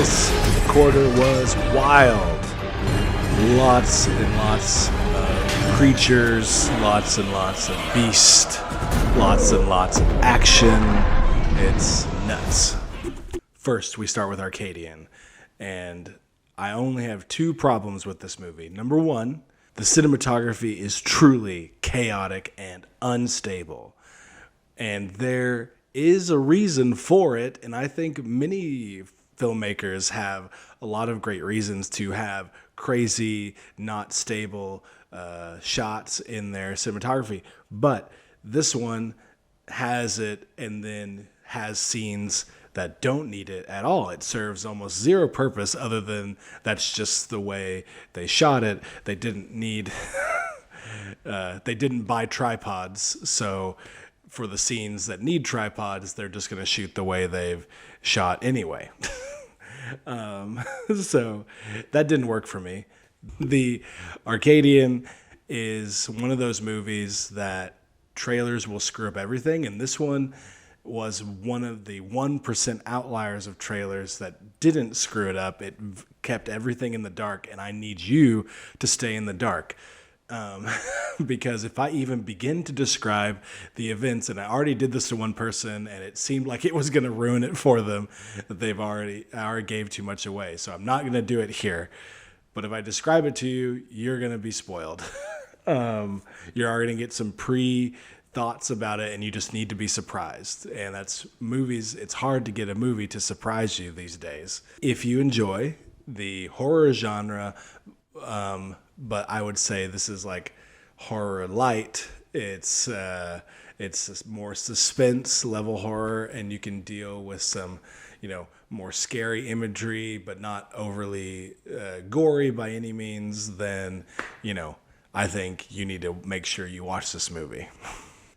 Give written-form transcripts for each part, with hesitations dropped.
This quarter was wild. Lots and lots of creatures, lots and lots of beast, lots and lots of action. It's nuts. First, we start with Arcadian, and I only have two problems with this movie. Number one, the cinematography is truly chaotic and unstable. And there is a reason for it, and I think many filmmakers have a lot of great reasons to have crazy, not stable shots in their cinematography. But this one has it and then has scenes that don't need it at all. It serves almost zero purpose other than that's just the way they shot it. They didn't need, they didn't buy tripods. So for the scenes that need tripods, they're just going to shoot the way they've shot anyway. So that didn't work for me. The Arcadian is one of those movies that trailers will screw up everything, and this one was one of the 1% outliers of trailers that didn't screw it up. It kept everything in the dark, and I need you to stay in the dark. Because if I even begin to describe the events, and I already did this to one person, and it seemed like it was going to ruin it for them, that I already gave too much away. So I'm not going to do it here. But if I describe it to you, you're going to be spoiled. You're already going to get some thoughts about it, and you just need to be surprised. And that's movies. It's hard to get a movie to surprise you these days. If you enjoy the horror genre, but I would say this is like horror light. It's more suspense level horror, and you can deal with some, more scary imagery, but not overly gory by any means. Then, I think you need to make sure you watch this movie.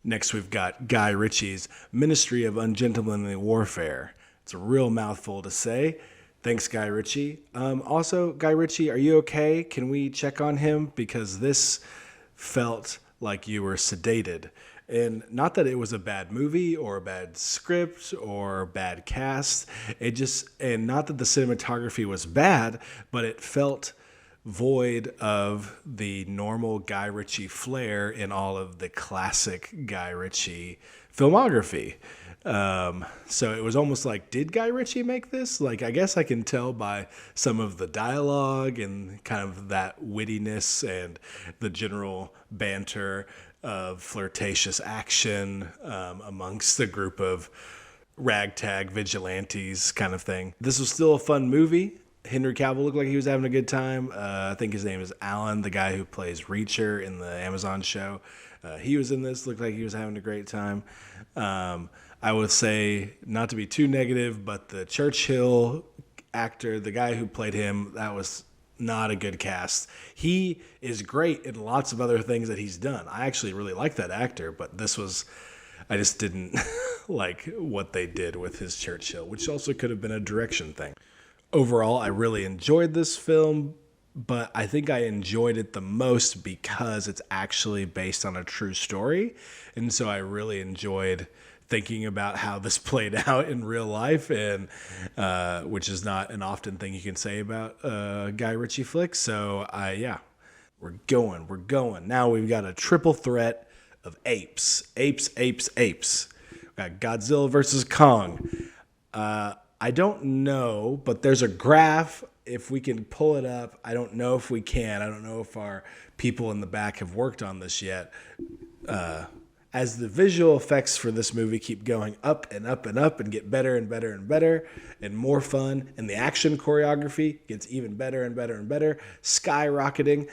Next, we've got Guy Ritchie's Ministry of Ungentlemanly Warfare. It's a real mouthful to say. Thanks, Guy Ritchie. Also, Guy Ritchie, are you okay? Can we check on him? Because this felt like you were sedated. And not that it was a bad movie or a bad script or bad cast. And not that the cinematography was bad, but it felt void of the normal Guy Ritchie flair in all of the classic Guy Ritchie filmography. So it was almost like, did Guy Ritchie make this? Like, I guess I can tell by some of the dialogue and kind of that wittiness and the general banter of flirtatious action amongst the group of ragtag vigilantes kind of thing. This was still a fun movie. Henry Cavill looked like he was having a good time. I think his name is Alan, the guy who plays Reacher in the Amazon show. He was in this, looked like he was having a great time. I would say, not to be too negative, but the Churchill actor, the guy who played him, that was not a good cast. He is great in lots of other things that he's done. I actually really like that actor, but I just didn't like what they did with his Churchill, which also could have been a direction thing. Overall, I really enjoyed this film, but I think I enjoyed it the most because it's actually based on a true story. And so I really enjoyed thinking about how this played out in real life, and which is not an often thing you can say about Guy Ritchie flicks. So we're going. Now we've got a triple threat of apes. We've got Godzilla versus Kong. I don't know, but there's a graph. If we can pull it up, I don't know if we can. I don't know if our people in the back have worked on this yet. As the visual effects for this movie keep going up and up and up and get better and better and better and more fun, and the action choreography gets even better and better and better, skyrocketing.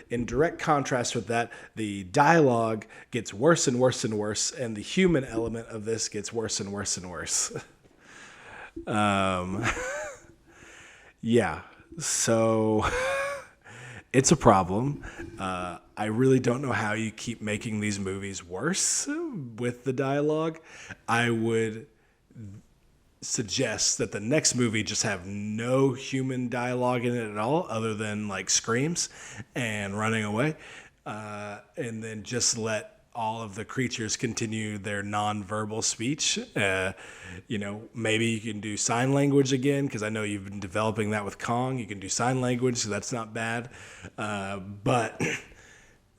In direct contrast with that, the dialogue gets worse and worse and worse, and the human element of this gets worse and worse and worse. So it's a problem. I really don't know how you keep making these movies worse with the dialogue. I would suggest that the next movie just have no human dialogue in it at all, other than like screams and running away, and then just let all of the creatures continue their nonverbal speech. Maybe you can do sign language again, because I know you've been developing that with Kong. You can do sign language, so that's not bad. But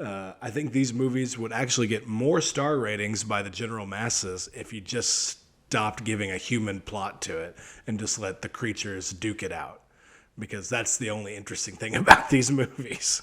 I think these movies would actually get more star ratings by the general masses if you just stopped giving a human plot to it and just let the creatures duke it out, because that's the only interesting thing about these movies.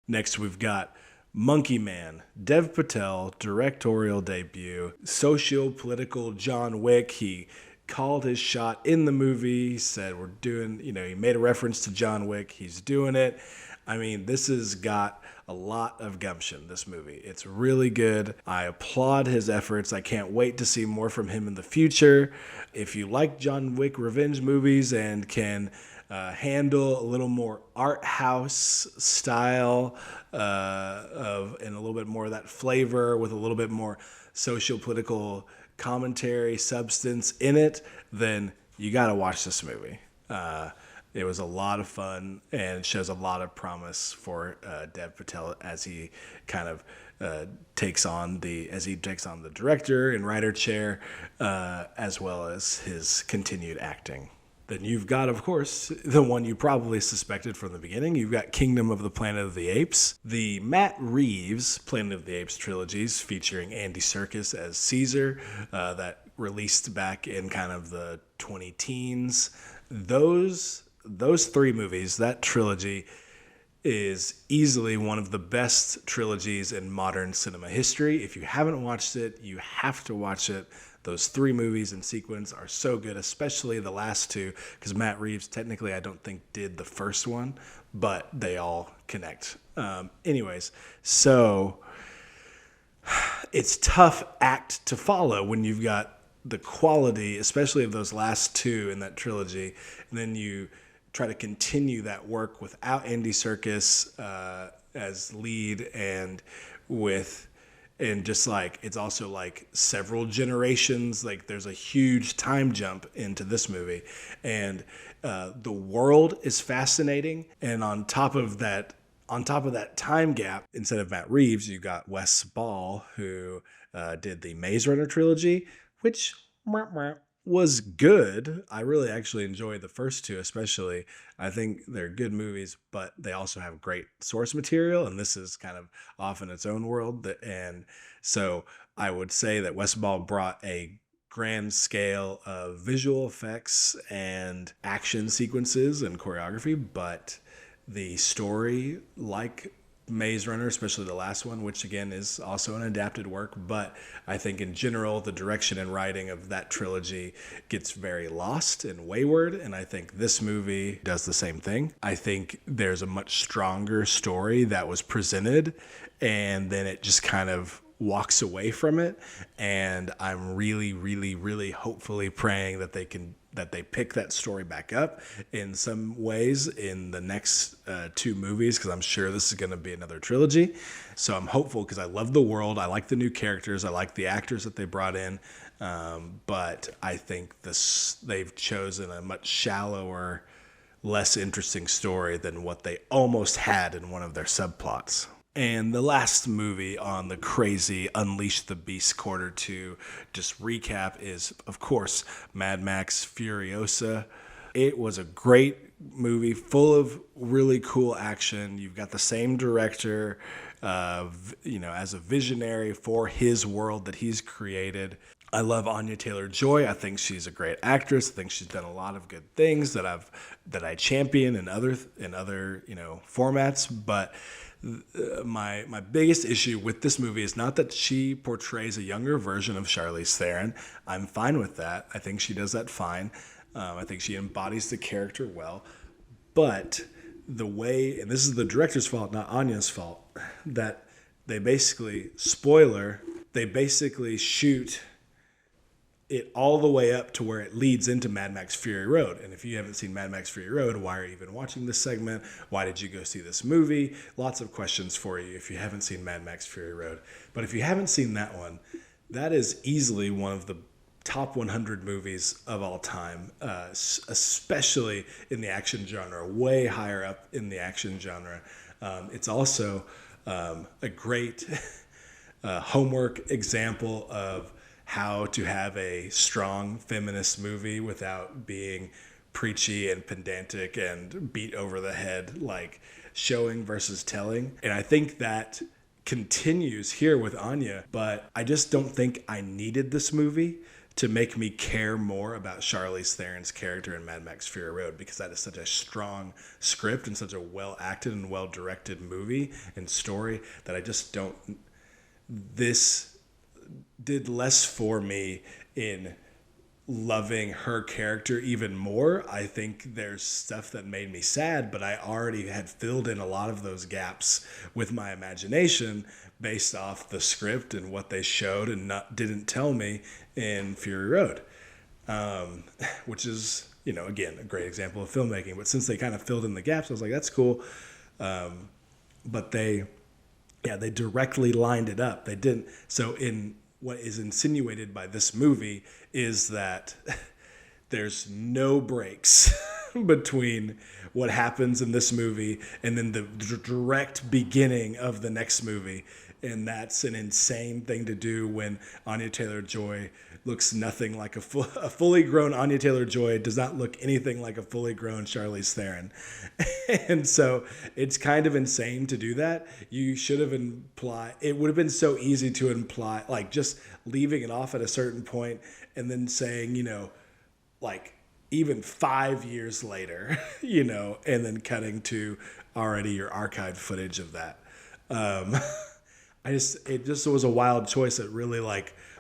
Next, we've got Monkey Man, Dev Patel, directorial debut, socio-political John Wick. He called his shot in the movie. He said, we're doing, he made a reference to John Wick. He's doing it. I mean, this has got a lot of gumption, this movie. It's really good. I applaud his efforts. I can't wait to see more from him in the future. If you like John Wick revenge movies and can handle a little more art house style and a little bit more of that flavor with a little bit more socio-political commentary substance in it, then you got to watch this movie. It was a lot of fun and shows a lot of promise for Dev Patel as he kind of takes on the director and writer chair, as well as his continued acting. Then you've got, of course, the one you probably suspected from the beginning. You've got Kingdom of the Planet of the Apes. The Matt Reeves Planet of the Apes trilogies featuring Andy Serkis as Caesar that released back in kind of the 20-teens. Those three movies, that trilogy, is easily one of the best trilogies in modern cinema history. If you haven't watched it, you have to watch it. Those three movies in sequence are so good, especially the last two, because Matt Reeves, technically, I don't think did the first one, but they all connect. Anyways, so it's tough act to follow when you've got the quality, especially of those last two in that trilogy, and then you try to continue that work without Andy Serkis as lead, and just like it's also like several generations. Like there's a huge time jump into this movie, and the world is fascinating. And on top of that time gap, instead of Matt Reeves, you got Wes Ball, who did the Maze Runner trilogy, which was good. I really actually enjoyed the first two, especially. I think they're good movies, but they also have great source material, and this is kind of off in its own world. And so I would say that Wes Ball brought a grand scale of visual effects and action sequences and choreography, but the story, like Maze Runner, especially the last one, which again is also an adapted work, but I think in general the direction and writing of that trilogy gets very lost and wayward, and I think this movie does the same thing. I think there's a much stronger story that was presented, and then it just kind of walks away from it, and I'm really, really, really hopefully praying that they pick that story back up in some ways in the next two movies, because I'm sure this is going to be another trilogy. So I'm hopeful, because I love the world. I like the new characters. I like the actors that they brought in. But I think they've chosen a much shallower, less interesting story than what they almost had in one of their subplots. And the last movie on the crazy Unleash the Beast quarter to just recap is, of course, Mad Max Furiosa. It was a great movie full of really cool action. You've got the same director, as a visionary for his world that he's created. I love Anya Taylor-Joy. I think she's a great actress. I think she's done a lot of good things that I champion in other formats, but my biggest issue with this movie is not that she portrays a younger version of Charlize Theron. I'm fine with that. I think she does that fine. I think she embodies the character well. But the way, and this is the director's fault, not Anya's fault, that they basically, spoiler, they basically shoot it all the way up to where it leads into Mad Max Fury Road. And if you haven't seen Mad Max Fury Road, why are you even watching this segment? Why did you go see this movie? Lots of questions for you if you haven't seen Mad Max Fury Road. But if you haven't seen that one, that is easily one of the top 100 movies of all time, especially in the action genre, way higher up in the action genre. It's also A great homework example of how to have a strong feminist movie without being preachy and pedantic and beat over the head, like showing versus telling. And I think that continues here with Anya, but I just don't think I needed this movie to make me care more about Charlize Theron's character in Mad Max Fury Road, because that is such a strong script and such a well acted and well directed movie and story that I just don't. This did less for me in loving her character even more. I think there's stuff that made me sad, but I already had filled in a lot of those gaps with my imagination based off the script and what they showed and didn't tell me in Fury Road, which is, again, a great example of filmmaking. But since they kind of filled in the gaps, I was like, that's cool. But they directly lined it up. They didn't. So in what is insinuated by this movie is that there's no breaks between what happens in this movie and then the direct beginning of the next movie. And that's an insane thing to do when Anya Taylor-Joy looks nothing like a fully grown Anya Taylor-Joy does not look anything like a fully grown Charlize Theron. And so it's kind of insane to do that. You should have it would have been so easy to imply, like just leaving it off at a certain point and then saying, like even 5 years later, and then cutting to already your archived footage of that. It just was a wild choice. It really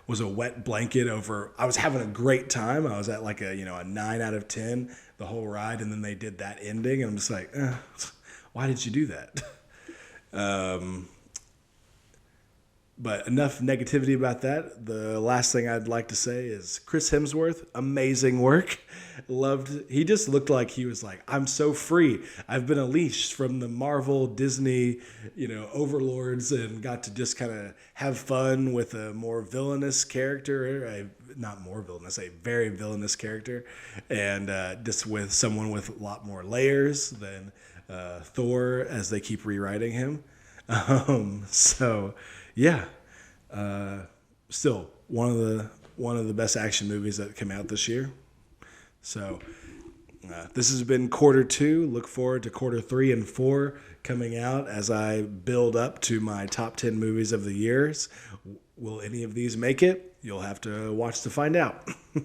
was a wet blanket over. I was having a great time. I was at like a 9 out of 10 the whole ride, and then they did that ending, and I'm just like, why did you do that? But enough negativity about that. The last thing I'd like to say is Chris Hemsworth, amazing work. He just looked like he was like, I'm so free. I've been unleashed from the Marvel, Disney, overlords, and got to just kind of have fun with a more villainous character. A very villainous character. And just with someone with a lot more layers than Thor as they keep rewriting him. Yeah, still one of the best action movies that came out this year. So this has been quarter 2. Look forward to quarter 3 and 4 coming out as I build up to my top 10 movies of the years. Will any of these make it? You'll have to watch to find out.